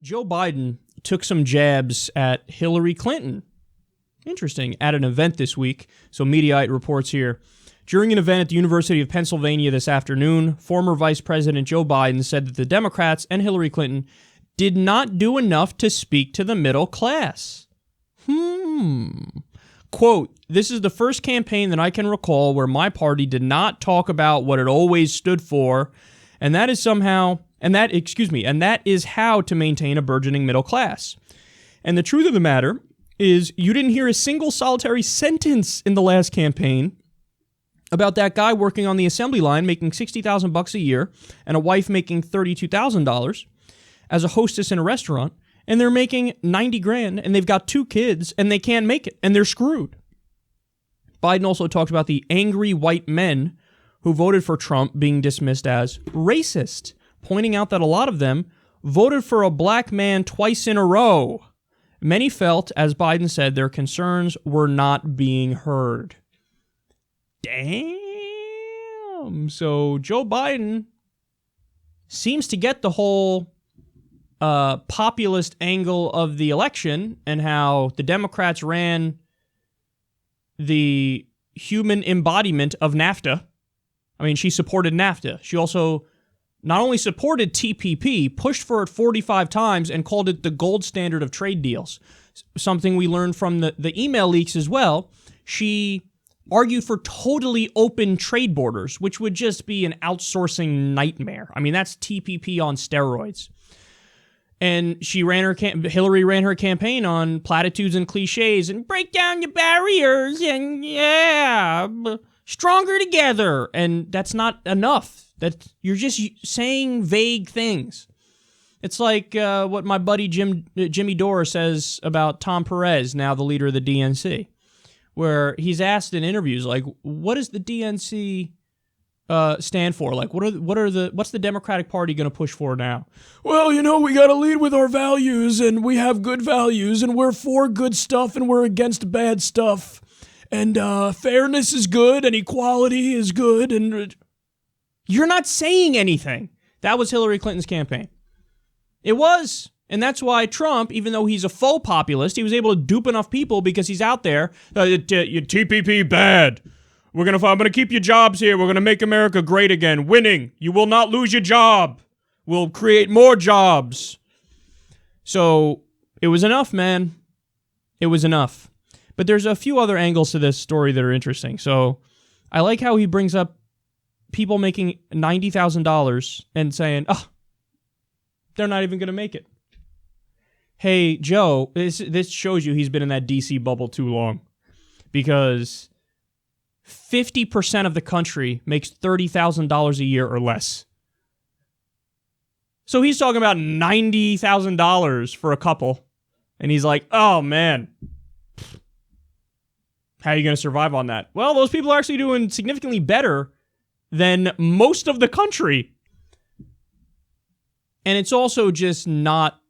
Joe Biden took some jabs at Hillary Clinton. Interesting. At an event this week. So Mediaite reports here. During an event at the University of Pennsylvania this afternoon, former Vice President Joe Biden said that the Democrats and Hillary Clinton did not do enough to speak to the middle class. Quote, "This is the first campaign that I can recall where my party did not talk about what it always stood for, and that is how to maintain a burgeoning middle class. And the truth of the matter is you didn't hear a single solitary sentence in the last campaign about that guy working on the assembly line making $60,000 a year and a wife making $32,000 as a hostess in a restaurant, and they're making $90,000 and they've got 2 kids and they can't make it and they're screwed." Biden also talked about the angry white men who voted for Trump being dismissed as racist, pointing out that a lot of them voted for a black man twice in a row. Many felt, as Biden said, their concerns were not being heard. Damn. So Joe Biden seems to get the whole populist angle of the election and how the Democrats ran the human embodiment of NAFTA. I mean, she supported NAFTA. She also not only supported TPP, pushed for it 45 times and called it the gold standard of trade deals. Something we learned from the email leaks as well. She argued for totally open trade borders, which would just be an outsourcing nightmare. I mean, that's TPP on steroids. And Hillary ran her campaign on platitudes and cliches and break down your barriers and stronger together. And that's not enough. That you're just saying vague things. It's like what my buddy Jimmy Dore says about Tom Perez, now the leader of the DNC, where he's asked in interviews, like, what does the DNC stand for? Like, what's the Democratic Party going to push for now? Well, we got to lead with our values, and we have good values, and we're for good stuff, and we're against bad stuff, and fairness is good, and equality is good, and you're not saying anything. That was Hillary Clinton's campaign. It was. And that's why Trump, even though he's a faux populist, he was able to dupe enough people because he's out there. TPP bad. I'm going to keep your jobs here. We're going to make America great again. Winning. You will not lose your job. We'll create more jobs. So it was enough, man. It was enough. But there's a few other angles to this story that are interesting. So I like how he brings up people making $90,000 and saying, they're not even going to make it. Hey, Joe, this shows you he's been in that DC bubble too long, because 50% of the country makes $30,000 a year or less. So he's talking about $90,000 for a couple, and he's like, oh, man, how are you going to survive on that? Well, those people are actually doing significantly better than most of the country. And it's also just not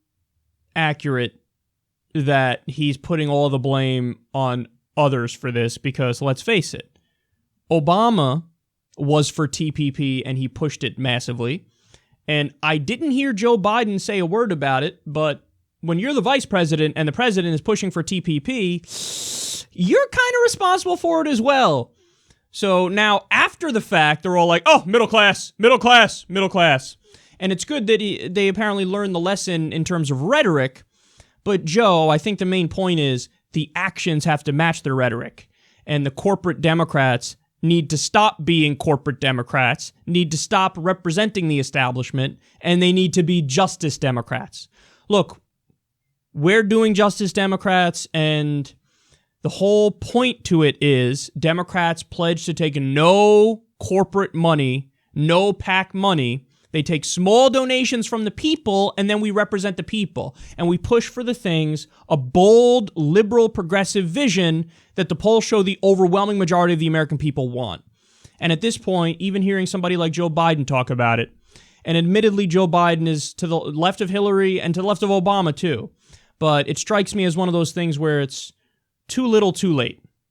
accurate that he's putting all the blame on others for this, because let's face it, Obama was for TPP and he pushed it massively. And I didn't hear Joe Biden say a word about it, but when you're the vice president and the president is pushing for TPP, you're kind of responsible for it as well. So now, after the fact, they're all like, oh, middle class, middle class, middle class. And it's good that they apparently learned the lesson in terms of rhetoric. But Joe, I think the main point is the actions have to match the rhetoric. And the corporate Democrats need to stop being corporate Democrats, need to stop representing the establishment, and they need to be justice Democrats. Look, we're doing justice Democrats, and the whole point to it is Democrats pledge to take no corporate money, no PAC money. They take small donations from the people, and then we represent the people. And we push for the things, a bold, liberal, progressive vision that the polls show the overwhelming majority of the American people want. And at this point, even hearing somebody like Joe Biden talk about it, and admittedly Joe Biden is to the left of Hillary and to the left of Obama too, but it strikes me as one of those things where it's too little, too late.